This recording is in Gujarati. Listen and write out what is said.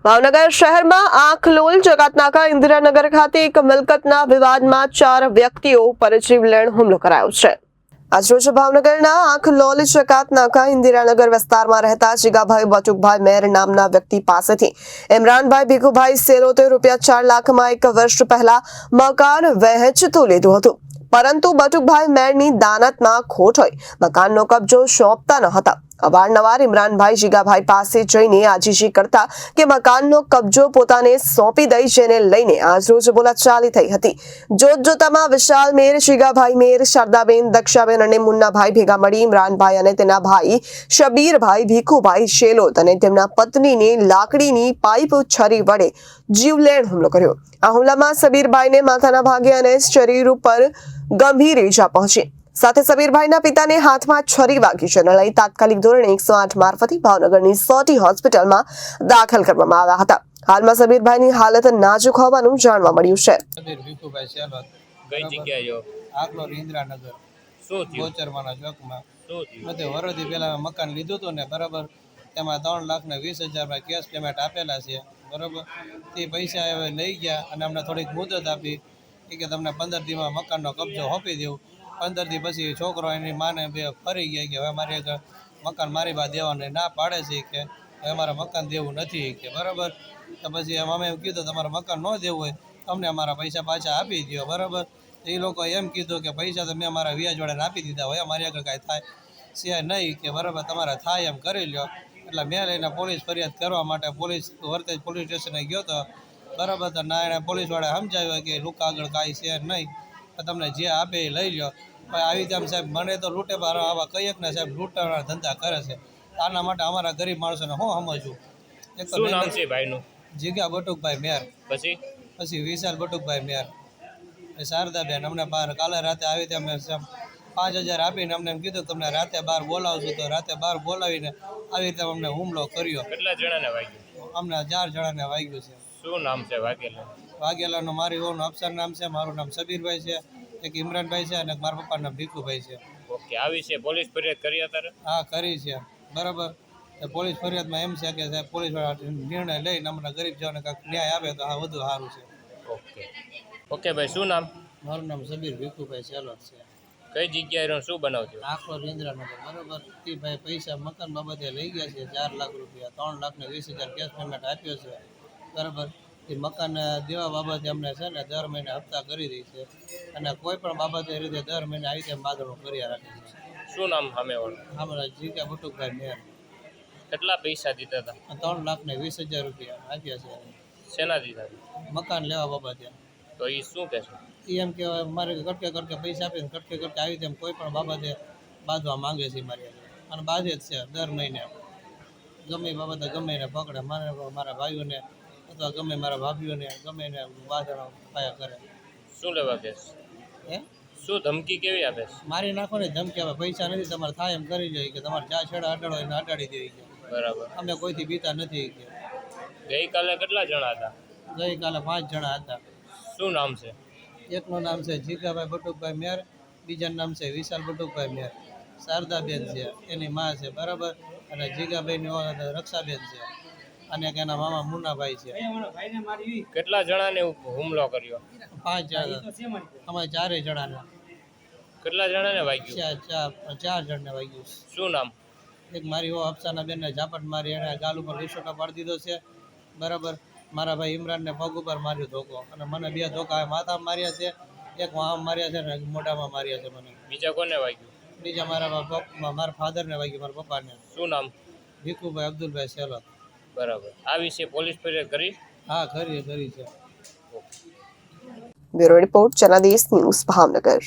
ભાવનગર શહેરમાં આંખલોલ જકાતનાકા ઇન્દિરાનગર ખાતે એક મિલકતના વિવાદમાં 4 વ્યક્તિઓ પર જીવલેણ હુમલો કરાયો છે। આજરોજ ભાવનગરના આંખલોલ જકાતનાકા ઇન્દિરાનગર વિસ્તારમાં રહેતા જીગાભાઈ બચુકભાઈ મેર નામના વ્યક્તિ પાસેથી ઇમરાનભાઈ ભીખુભાઈ સેલોતે રૂપિયા 4 લાખમાં 1 વર્ષ પહેલા મકાન વહેંચતું લીધું હતું, પરંતુ બચુકભાઈ મેરની દાનતમાં ખોટ હોય મકાનનો કબજો સોંપતા ન હતા। અવારનવાર ઇમરાનભાઈ જીગાભાઈ પાસે જઈને આજીજી કરતા કે મકાનનો કબજો પોતાને સોંપી દઈ, જેને લઈને આજરોજ બોલાચાલી થઈ હતી। જોતજોતામાં વિશાલ મેર, જીગાભાઈ મેર, શારદાબેન, દક્ષાબેન અને મુન્નાભાઈ ભેગા મળી ઇમરાનભાઈ અને તેના ભાઈ શબીરભાઈ ભીખુભાઈ શેલોત અને તેમના પત્નીને લાકડીની પાઇપ છરી વડે જીવલેણ હુમલો કર્યો। આ હુમલામાં શબીરભાઈને માથાના ભાગે અને શરીર ઉપર ગંભીર ઈજા પહોંચી। સાથે શબીરભાઈના પિતાને હાથમાં છરી વાગી, જેને લઈ તાત્કાલિક ધોરણે 108 મારફતે ભાવનગરની સોટી હોસ્પિટલમાં દાખલ કરવામાં આવ્યા હતા। હાલમાં શબીરભાઈની હાલત નાજુક હોવાનું જાણવા મળ્યું છે। શબીર ભીખુભાઈ શેલોત કઈ જગ્યાએ આંખલોલ ઇન્દિરાનગર શું થયું? ગોચરમાના ચોકમાં શું થયું? બધે વરદી પહેલા મકાન લીધું હતું ને, બરાબર, તેમાં 3,20,000 કેશ પેમેન્ટ આપેલા છે, બરાબર। તે પૈસા હવે લઈ ગયા અને અમને થોડીક મુદત આપી કે તમને 15 દીમાં મકાનનો કબજો સોંપી દેવું। 15 દી પછી છોકરો એની માને બે ફરી ગયા કે હવે મારે મકાન મારી બા દેવાનું ના પાડે છે કે હવે મારે મકાન દેવું નથી કે, બરાબર। તો પછી અમે એમ કીધું તમારે મકાન ન દેવું હોય અમને અમારા પૈસા પાછા આપી દો, બરાબર। એ લોકો એમ કીધું કે પૈસા તો મેં અમારા વ્યાજ વડે આપી દીધા હોય, અમારી આગળ કાંઈ થાય છે નહીં કે, બરાબર, તમારે થાય એમ કરી લો। એટલે મેં લઈને પોલીસ ફરિયાદ કરવા માટે વર્તેજ પોલીસ સ્ટેશને ગયો હતો, બરાબર। તો ના એણે પોલીસવાળા સમજાવ્યું કે લોકો આગળ કાંઈ છે નહીં, તમને જે આપે એ લઈ લો। આવી રીતે આમ સાહેબ મને તો લૂંટે આવા કઈક ને સાહેબ લૂંટવાના ધંધા કરે છે। આના માટે અમારા ગરીબ માણસોને હું સમજવું। એક તો શું નામ છે ભાઈનું? જીગા બટુકભાઈ મેર, પછી વિશાલ બટુકભાઈ મેર, શારદાબેન। અમને બહાર કાલે રાતે આવી રીતે અમને 5,000 આપીને અમને એમ કીધું તમને રાતે બહાર બોલાવશું, તો રાતે બહાર બોલાવીને આવી રીતે અમને હુમલો કર્યો। કેટલા જણાને વાગ્યું? અમને 4 જણાને વાગ્યું છે। શું નામ છે વાઘેલા? વાઘેલાનું મારી હોનું અફસર નામ છે, મારું નામ શબીરભાઈ છે, એક ઇમરાનભાઈ છે અને મારા પપ્પાનું નામ ભીખુભાઈ છે। ઓકે, આવી છે પોલીસ ફરિયાદ કરી અત્યારે? હા, કરી છે, બરાબર। પોલીસ ફરિયાદમાં એમ છે કે સાહેબ પોલીસવાળા નિર્ણય લઈને અમને ગરીબ જવાને કાંઈક ન્યાય આપે તો આ વધુ સારું છે। ઓકે ઓકે ભાઈ, શું નામ? મારું નામ શબીર ભીખુભાઈ શેલોત છે। કઈ જગ્યાએ રહ્યો? શું બનાવજો? આંખલોલ ઇન્દિરાનગર, બરાબર। તે ભાઈ પૈસા મકાન બાબતે લઈ ગયા છે 4 લાખ રૂપિયા, 3,20,000 કેશ પેમેન્ટ આપ્યો છે, બરાબર। એ મકાન દેવા બાબતે અમને છે ને દર મહિને હપ્તા કરી દઈ છે અને કોઈ પણ બાબતે રીતે દર મહિને આવી રીતે બાદળું કર્યા રાખે છે। શું નામ સામેવાળું? અમારા જીગા બટુકભાઈ મેર। કેટલા પૈસા દીધા હતા? 3,20,000 રૂપિયા આપ્યા છે શેના દીધા? મકાન લેવા બાબતે। તો એ શું કહેશો? એમ કહેવાય મારે કટકે પૈસા આપીને કટકે આવી રીતે કોઈ પણ બાબતે બાંધવા માંગે છે મારી આગળ અને બાંધે જ છે દર મહિને, ગમે બાબતે ગમે એને પકડે, મારા ભાઈઓને અથવા ગમે મારા ભાભીઓને ગમે એને બાંધવાનો પાયા કરે। શું લેવા કેસ? હે, શું ધમકી કેવી આપે? મારી નાખવાની ધમકી આવે, પૈસા નથી તમારે થાય એમ કરી જાય કે તમારે જ્યાં છેડા અડાડો એને અડાડી દેવી કે, બરાબર। અમે કોઈથી બીતા નથી કે। ગઈકાલે કેટલા જણા હતા? ગઈકાલે 5 જણા હતા। શું નામ છે? એકનું નામ છે જીગાભાઈ બટુકભાઈ મેર, બીજાનું નામ છે વિશાલ બટુકભાઈ મેર, શારદાબેન છે એની માં છે, બરાબર, અને જીગાભાઈની રક્ષાબેન છે અને એના મામા મુન્નાભાઈ છે। કેટલા જણાને હુમલો કર્યો? 5 જણા, અમારે 4 જણાને। કેટલા જણાને વાગ્યું? 4 જણને વાગ્યું। શું નામ? એક મારી હો અફસાના બેનને ઝાપટ મારી, એને ગાલ ઉપર લીસોટા પાડી દીધો છે, બરાબર। મારા ભાઈ ઇમરાનને પગ ઉપર માર્યો ધોકો અને મને 2 ધોકા માથામાં માર્યા છે, એક વામ માર્યા છે ને એક મોઢામાં માર્યા છે મને। બીજા કોને વાગ્યું? બીજા મારા ફાધરને વાગ્યું, મારા પપ્પાને। શું નામ? ભીખુભાઈ અબ્દુલભાઈ શેલોત। બરાબર। આ વિશે પોલીસ ફરિયાદ કરી? હા, કરી છે। Bureau report, Janadesh news, Bhavnagar.